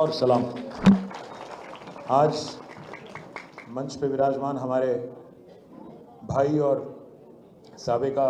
और सलाम। आज मंच पे विराजमान हमारे भाई और साबिका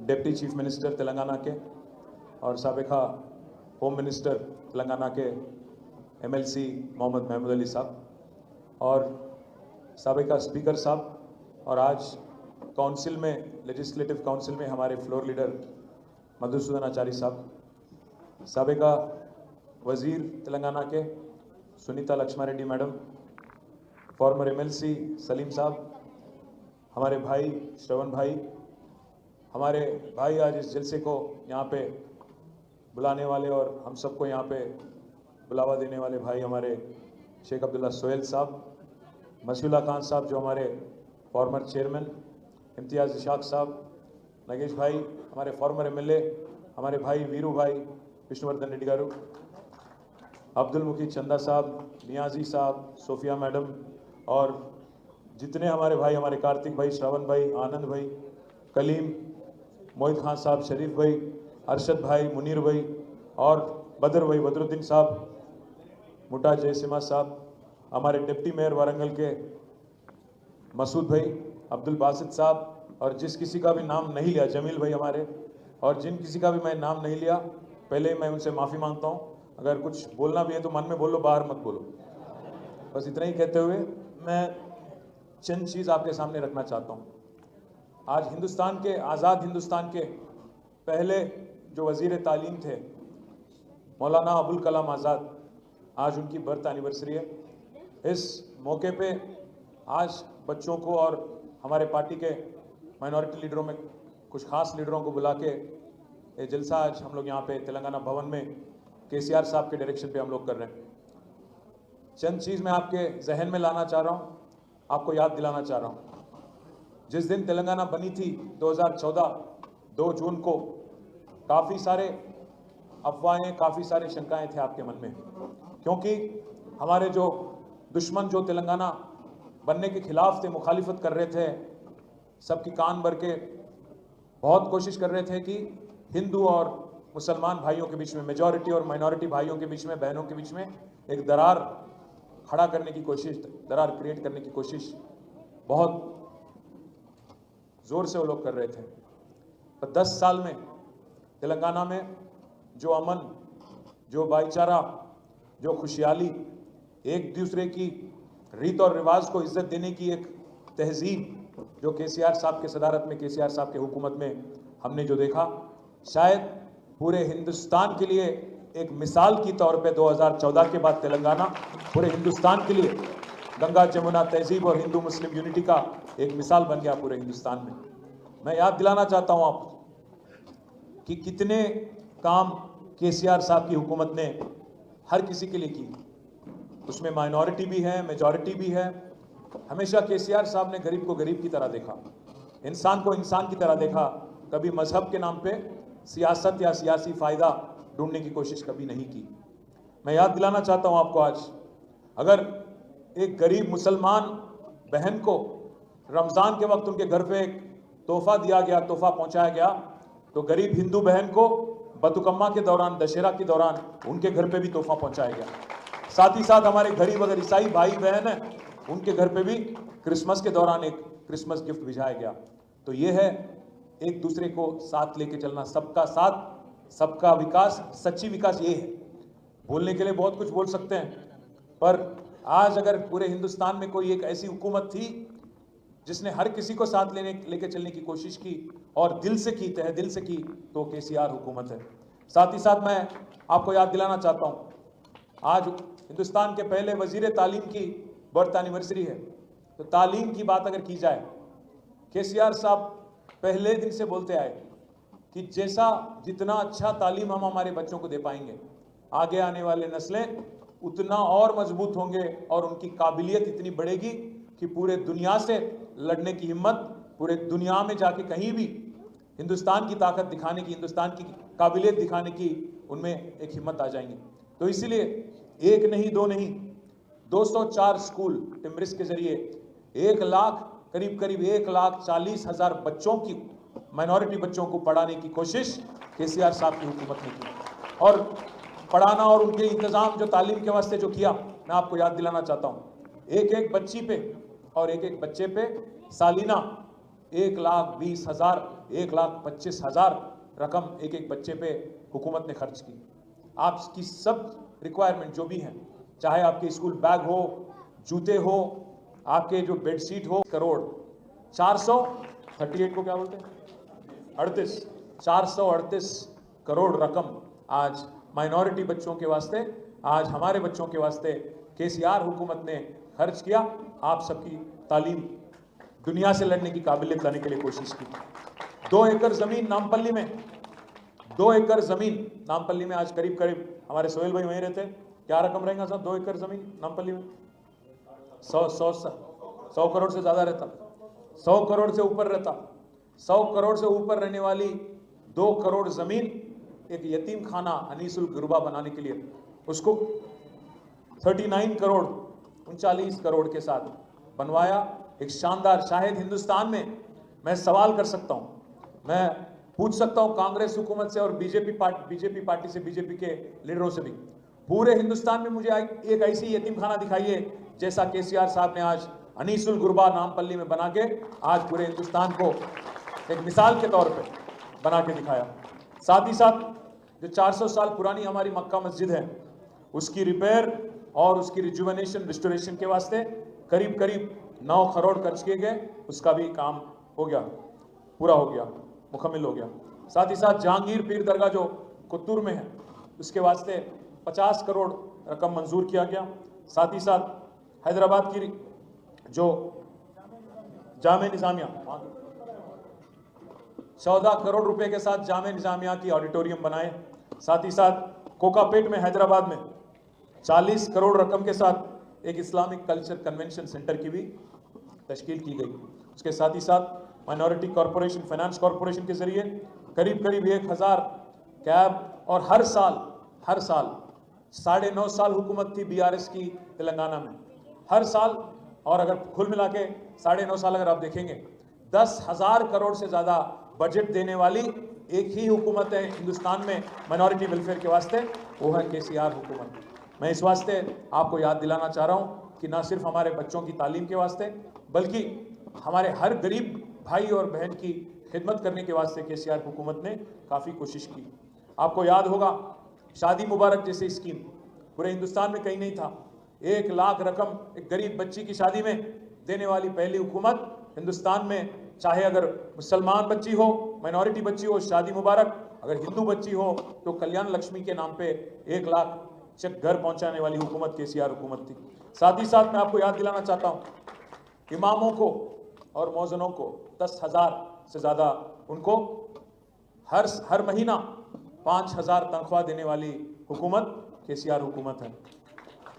डिप्टी चीफ मिनिस्टर तेलंगाना के और साबिका होम मिनिस्टर तेलंगाना के एमएलसी मोहम्मद महमूद अली साहब और साबिका स्पीकर साहब और आज काउंसिल में लेजिस्लेटिव काउंसिल में हमारे फ्लोर लीडर मधुसूदन आचार्य साहब, साबिका वजीर तेलंगाना के Sunita Laxma Reddy madam, farmer MLC Salim साहब, हमारे भाई श्रवण भाई, हमारे भाई आज इस जलसे को यहाँ पे बुलाने वाले और हम सबको यहाँ पे बुलावा देने वाले भाई हमारे शेख अब्दुल्ला सोहेल साहब, मसीउल्लाह खान साहब जो हमारे फॉर्मर चेयरमैन, इम्तियाज़ इशाक साहब, नगेश भाई हमारे फॉर्मर एमएलए, हमारे भाई वीरू भाई विष्णुवर्धन रेड्डी गारू, अब्दुल मुकीद चंदा साहब, नियाजी साहब, सोफिया मैडम और जितने हमारे भाई, हमारे कार्तिक भाई, श्रवण भाई, आनंद भाई, कलीम, मोहित खान साहब, शरीफ भाई, अरशद भाई, मुनीर भाई और बदर भाई, बदरुद्दीन साहब, मुटा जयसिमा साहब, हमारे डिप्टी मेयर वारंगल के मसूद भाई, अब्दुल बासित साहब और जिस किसी का भी नाम नहीं लिया, जमील भाई हमारे, और जिन किसी का भी मैं नाम नहीं लिया पहले मैं उनसे माफ़ी मांगता हूँ। अगर कुछ बोलना भी है तो मन में बोलो, बाहर मत बोलो। बस इतना ही कहते हुए मैं चंद चीज़ आपके सामने रखना चाहता हूँ। आज हिंदुस्तान के, आज़ाद हिंदुस्तान के पहले जो वज़ीर तालीम थे मौलाना अबुल कलाम आज़ाद, आज उनकी बर्थ एनिवर्सरी है। इस मौके पे आज बच्चों को और हमारे पार्टी के माइनॉरिटी लीडरों में कुछ खास लीडरों को बुला के ये जलसा आज हम लोग यहाँ पे तेलंगाना भवन में केसीआर साहब के डायरेक्शन पे हम लोग कर रहे हैं। चंद चीज़ मैं आपके जहन में लाना चाह रहा हूँ, आपको याद दिलाना चाह रहा हूँ। जिस दिन तेलंगाना बनी थी 2014 2 जून को, काफ़ी सारे अफवाहें, काफ़ी सारे शंकाएं थे आपके मन में, क्योंकि हमारे जो दुश्मन जो तेलंगाना बनने के खिलाफ थे, मुखालिफत कर रहे थे, सबकी कान भर के बहुत कोशिश कर रहे थे कि हिंदू और मुसलमान भाइयों के बीच में, मेजॉरिटी और माइनॉरिटी भाइयों के बीच में, बहनों के बीच में एक दरार खड़ा करने की कोशिश, दरार क्रिएट करने की कोशिश बहुत ज़ोर से वो लोग कर रहे थे। पर 10 साल में तेलंगाना में जो अमन, जो भाईचारा, जो खुशहाली, एक दूसरे की रीत और रिवाज को इज्जत देने की एक तहजीब जो केसीआर साहब के सदारत में, केसीआर साहब के हुकूमत में हमने जो देखा, शायद पूरे हिंदुस्तान के लिए एक मिसाल की तौर पे 2014 के बाद तेलंगाना पूरे हिंदुस्तान के लिए गंगा जमुना तहजीब और हिंदू मुस्लिम यूनिटी का एक मिसाल बन गया पूरे हिंदुस्तान में। मैं याद दिलाना चाहता हूँ आपको कि कितने काम केसीआर साहब की हुकूमत ने हर किसी के लिए की, उसमें माइनॉरिटी भी है, मेजॉरिटी भी है। हमेशा केसीआर साहब ने गरीब को गरीब की तरह देखा, इंसान को इंसान की तरह देखा, कभी मजहब के नाम पे सियासत या सियासी फ़ायदा ढूंढने की कोशिश कभी नहीं की। मैं याद दिलाना चाहता हूँ आपको, आज अगर एक गरीब मुसलमान बहन को रमज़ान के वक्त उनके घर पे एक तोहफा दिया गया, तोहफा पहुँचाया गया, तो गरीब हिंदू बहन को बतुकम्मा के दौरान, दशहरा के दौरान उनके घर पे भी तोहफा पहुँचाया गया। साथ ही साथ हमारे गरीब अगर ईसाई भाई बहन हैं, उनके घर पे भी क्रिसमस के दौरान एक क्रिसमस गिफ्ट भिजाया गया। तो ये है एक दूसरे को साथ लेके चलना, सबका साथ सबका विकास, सच्ची विकास ये है। बोलने के लिए बहुत कुछ बोल सकते हैं, पर आज अगर पूरे हिंदुस्तान में कोई एक ऐसी हुकूमत थी जिसने हर किसी को साथ लेके चलने की कोशिश की और दिल से की, तहे दिल से की, तो केसीआर हुकूमत है। साथ ही साथ मैं आपको याद दिलाना चाहता हूँ, आज हिंदुस्तान के पहले वजीर तालीम की बर्थ एनिवर्सरी है। तो तालीम की बात अगर की जाए, केसीआर साहब पहले दिन से बोलते आए कि जितना अच्छा तालीम हम हमारे बच्चों को दे पाएंगे, आगे आने वाले नस्लें उतना और मजबूत होंगे और उनकी काबिलियत इतनी बढ़ेगी कि पूरे दुनिया से लड़ने की हिम्मत, पूरे दुनिया में जाके कहीं भी हिंदुस्तान की ताकत दिखाने की, हिंदुस्तान की काबिलियत दिखाने की उनमें एक हिम्मत आ जाएंगी। तो इसीलिए एक नहीं, दो नहीं, 204 स्कूल टिमरिस के जरिए 1 लाख, करीब 1,40,000 बच्चों की, माइनॉरिटी बच्चों को पढ़ाने की कोशिश केसीआर साहब की हुकूमत ने की। पढ़ाना और उनके इंतजाम जो तालीम के वास्ते जो किया, मैं आपको याद दिलाना चाहता हूँ। एक एक बच्ची पे और एक एक बच्चे पे सालीना 1,20,000 1,25,000 रकम एक एक बच्चे पे हुकूमत ने खर्च की। आपकी सब रिक्वायरमेंट जो भी हैं, चाहे आपके स्कूल बैग हो, जूते हो, आपके जो बेडशीट हो, करोड़ 438 को क्या बोलते हैं 438 करोड़ रकम आज माइनॉरिटी बच्चों के वास्ते, आज हमारे बच्चों के वास्ते केसीआर हुकूमत ने खर्च किया। आप सबकी तालीम दुनिया से लड़ने की काबिलियत लाने के लिए कोशिश की। 2 एकड़ जमीन नामपल्ली में, 2 एकड़ जमीन नामपल्ली में आज करीब करीब हमारे सोहेल भाई वहीं रहते, क्या रकम रहेगा साहब 2 एकड़ जमीन नामपल्ली में? 100 करोड़ से ज्यादा रहता, 100 करोड़ से ऊपर रहता। 100 करोड़ से ऊपर रहने वाली 2 करोड़ जमीन एक यतीम खाना अनीसुल गुरबा बनाने के लिए उसको 39 करोड़ 39 करोड़ के साथ बनवाया। एक शानदार, शायद हिंदुस्तान में, मैं सवाल कर सकता हूं, मैं पूछ सकता हूं कांग्रेस हुकूमत से और बीजेपी पार्टी से, बीजेपी के लीडरों से भी, पूरे हिंदुस्तान में मुझे एक ऐसी यतीम खाना दिखाइए जैसा केसीआर साहब ने आज अनीसुल गुरबा नामपल्ली में बना के आज पूरे हिंदुस्तान को एक मिसाल के तौर पे बना के दिखाया। साथ ही साथ जो 400 साल पुरानी हमारी मक्का मस्जिद है, उसकी रिपेयर और उसकी रिजुवेनेशन, रिस्टोरेशन के वास्ते करीब करीब 9 करोड़ खर्च किए गए। उसका भी काम हो गया, पूरा हो गया, मुकम्मल हो गया। साथ ही साथ जहांगीर पीर दरगाह जो कुत्तूर में है, उसके वास्ते 50 करोड़ रकम मंजूर किया गया। साथ ही साथ हैदराबाद की जो जामे निजामिया, 14 करोड़ रुपए के साथ जामे निजामिया की ऑडिटोरियम बनाए। साथ ही साथ कोकापेट में, हैदराबाद में 40 करोड़ रकम के साथ एक इस्लामिक कल्चर कन्वेंशन सेंटर की भी तश्कील की गई। उसके साथ ही साथ माइनॉरिटी कॉरपोरेशन, फाइनेंस कॉरपोरेशन के जरिए करीब करीब 1000 कैब, और हर साल 9.5 साल हुकूमत थी बीआरएस की तेलंगाना में, हर साल, और अगर कुल मिला के 9.5 साल अगर आप देखेंगे, 10,000 करोड़ से ज्यादा बजट देने वाली एक ही हुकूमत है हिंदुस्तान में माइनॉरिटी वेलफेयर के वास्ते, वो है केसीआर हुकूमत। मैं इस वास्ते आपको याद दिलाना चाह रहा हूँ कि ना सिर्फ हमारे बच्चों की तालीम के वास्ते, बल्कि हमारे हर गरीब भाई और बहन की खिदमत करने के वास्ते केसीआर हुकूमत ने काफ़ी कोशिश की। आपको याद होगा शादी मुबारक जैसे स्कीम पूरे हिंदुस्तान में कहीं नहीं था। 1 लाख रकम एक गरीब बच्ची की शादी में देने वाली पहली हुकूमत हिंदुस्तान में, चाहे अगर मुसलमान बच्ची हो, माइनॉरिटी बच्ची हो, शादी मुबारक, अगर हिंदू बच्ची हो तो कल्याण लक्ष्मी के नाम पे 1 लाख चेक घर पहुंचाने वाली हुकूमत केसीआर हुकूमत थी। साथ ही साथ मैं आपको याद दिलाना चाहता हूं, इमामों को और मौज़नों को 10,000 से ज़्यादा उनको हर महीना 5,000 तनख्वाह देने वाली हुकूमत केसीआर हुकूमत है।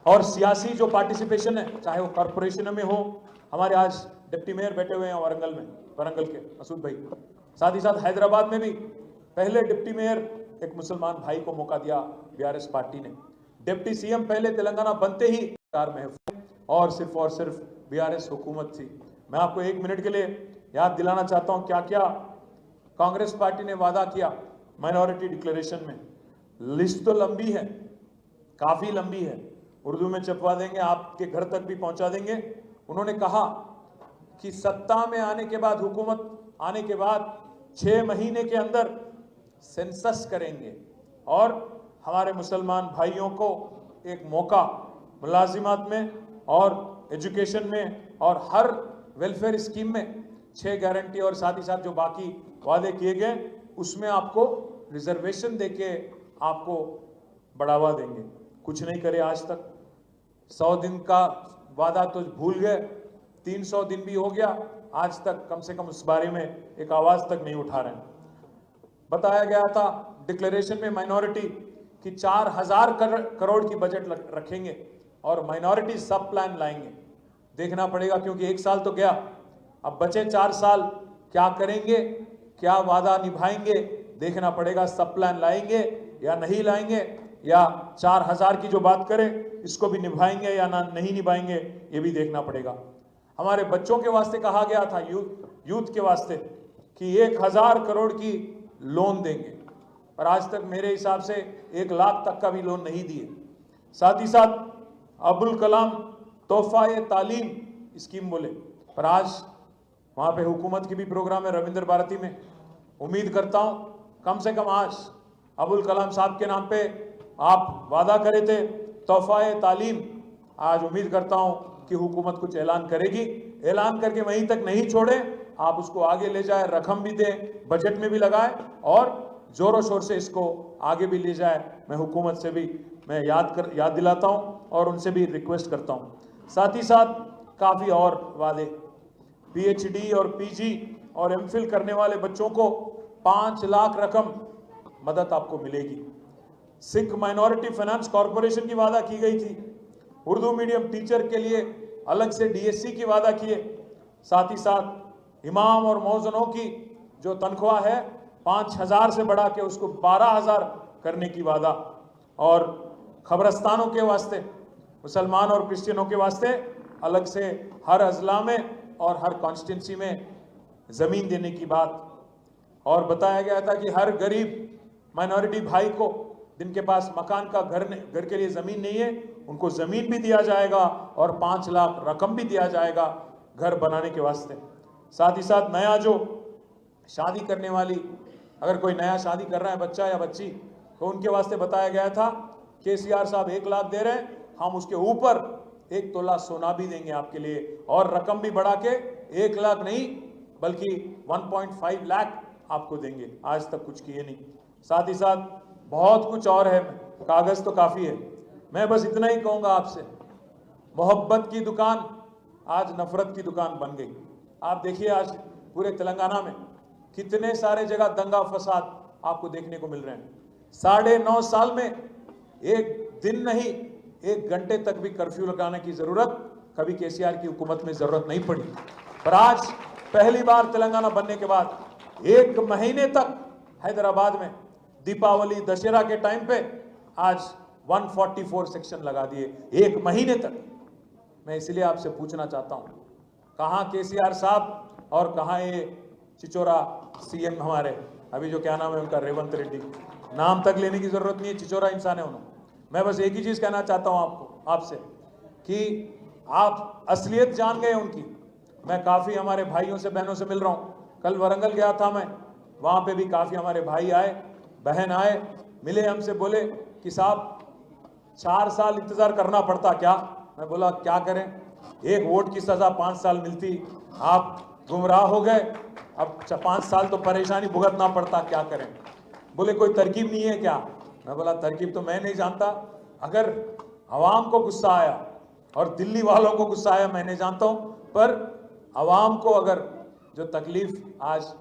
और सियासी जो पार्टिसिपेशन है, चाहे वो कॉरपोरेशन में हो, हमारे आज डिप्टी मेयर बैठे हुए हैं वारंगल के मसूद भाई, साथ ही साथ हैदराबाद में भी पहले डिप्टी मेयर एक मुसलमान भाई को मौका दिया बीआरएस पार्टी ने। डिप्टी सीएम पहले तेलंगाना बनते ही कार में और सिर्फ बीआरएस हुकूमत थी। मैं आपको 1 मिनट के लिए याद दिलाना चाहता हूं क्या क्या कांग्रेस पार्टी ने वादा किया माइनॉरिटी डिक्लेरेशन में। लिस्ट तो लंबी है, काफी लंबी है, उर्दू में छपवा देंगे, आपके घर तक भी पहुंचा देंगे। उन्होंने कहा कि सत्ता में आने के बाद, हुकूमत आने के बाद 6 महीने के अंदर सेंसस करेंगे और हमारे मुसलमान भाइयों को एक मौका मुलाजिमत में और एजुकेशन में और हर वेलफेयर स्कीम में 6 गारंटी और साथ ही साथ जो बाकी वादे किए गए उसमें आपको रिजर्वेशन देके आपको बढ़ावा देंगे। कुछ नहीं करे आज तक। 100 दिन का वादा तो भूल गए, 300 दिन भी हो गया, आज तक कम से कम उस बारे में एक आवाज तक नहीं उठा रहे हैं। बताया गया था डिक्लेरेशन में माइनॉरिटी की 4,000 करोड़ की बजट रखेंगे और माइनॉरिटी सब प्लान लाएंगे। देखना पड़ेगा क्योंकि 1 साल तो गया, अब बचे 4 साल क्या करेंगे, क्या वादा निभाएंगे, देखना पड़ेगा। सब प्लान लाएंगे या नहीं लाएंगे, या 4,000 की जो बात करें इसको भी निभाएंगे या ना नहीं निभाएंगे, ये भी देखना पड़ेगा। हमारे बच्चों के वास्ते कहा गया था, यूथ के वास्ते, कि 1,000 करोड़ की लोन देंगे। पर आज तक मेरे हिसाब से 1 लाख तक का भी लोन नहीं दिए। साथ ही साथ अब्दुल कलाम तोहफा ए तालीम स्कीम बोले, पर आज वहाँ पे हुकूमत की भी प्रोग्राम है रविंद्र भारती में। उम्मीद करता हूँ कम से कम आज अब्दुल कलाम साहब के नाम पे आप वादा करे थे तोहफा ए तालीम, आज उम्मीद करता हूँ कि हुकूमत कुछ ऐलान करेगी। ऐलान करके वहीं तक नहीं छोड़े, आप उसको आगे ले जाए, रकम भी दें, बजट में भी लगाए और जोरों शोर से इसको आगे भी ले जाए। मैं हुकूमत से भी मैं याद दिलाता हूँ और उनसे भी रिक्वेस्ट करता हूँ। साथ ही साथ काफ़ी और वादे, पीएचडी और पीजी और एमफिल करने वाले बच्चों को 5 लाख रकम मदद आपको मिलेगी। सिख माइनॉरिटी फाइनेंस कॉरपोरेशन की वादा की गई थी। उर्दू मीडियम टीचर के लिए अलग से डीएससी की वादा किए। साथ ही साथ इमाम और मौज़नों की जो तनख्वाह है 5,000 से बढ़ा के उसको 12,000 करने की वादा, और खबरस्तानों के वास्ते, मुसलमान और क्रिश्चियनों के वास्ते अलग से हर अजला में और हर कॉन्स्टिट्यूंसी में ज़मीन देने की बात। और बताया गया था कि हर गरीब माइनॉरिटी भाई को जिनके पास मकान का घर के लिए ज़मीन नहीं है, उनको ज़मीन भी दिया जाएगा और 5 लाख रकम भी दिया जाएगा घर बनाने के वास्ते। साथ ही साथ नया जो शादी करने वाली, अगर कोई नया शादी कर रहा है बच्चा या बच्ची, तो उनके वास्ते बताया गया था केसीआर साहब 1 लाख दे रहे हैं, हम उसके ऊपर 1 तोला सोना भी देंगे आपके लिए, और रकम भी बढ़ा के 1 लाख नहीं बल्कि 1.5 लाख आपको देंगे। आज तक कुछ किए नहीं। साथ ही साथ बहुत कुछ और है, कागज तो काफ़ी है। मैं बस इतना ही कहूँगा आपसे, मोहब्बत की दुकान आज नफरत की दुकान बन गई। आप देखिए आज पूरे तेलंगाना में कितने सारे जगह दंगा फसाद आपको देखने को मिल रहे हैं। 9.5 साल में एक दिन नहीं, 1 घंटे तक भी कर्फ्यू लगाने की जरूरत कभी केसीआर की हुकूमत में जरूरत नहीं पड़ी, पर आज पहली बार तेलंगाना बनने के बाद 1 महीने तक हैदराबाद में दीपावली दशहरा के टाइम पे आज 144 सेक्शन लगा दिए 1 महीने तक। मैं इसलिए आपसे पूछना चाहता हूं, कहां केसीआर साहब और कहां ये चिचोरा सीएम हमारे, अभी जो क्या नाम है उनका, रेवंत रेड्डी, नाम तक लेने की जरूरत नहीं है, चिचोरा इंसान है उन्होंने। मैं बस एक ही चीज कहना चाहता हूं आपसे कि आप असलियत जान गए उनकी। मैं काफी हमारे भाइयों से बहनों से मिल रहा हूं। कल वरंगल गया था मैं, वहां पे भी काफी हमारे भाई आए, बहन आए, मिले हमसे, बोले कि साहब 4 साल इंतजार करना पड़ता क्या? मैं बोला क्या करें, 1 वोट की सजा 5 साल मिलती, आप गुमराह हो गए, अब 5 साल तो परेशानी भुगतना पड़ता, क्या करें? बोले कोई तरकीब नहीं है क्या? मैं बोला तरकीब तो मैं नहीं जानता, अगर अवाम को गुस्सा आया और दिल्ली वालों को गुस्सा आया मैं नहीं जानता हूं, पर अवाम को अगर जो तकलीफ आज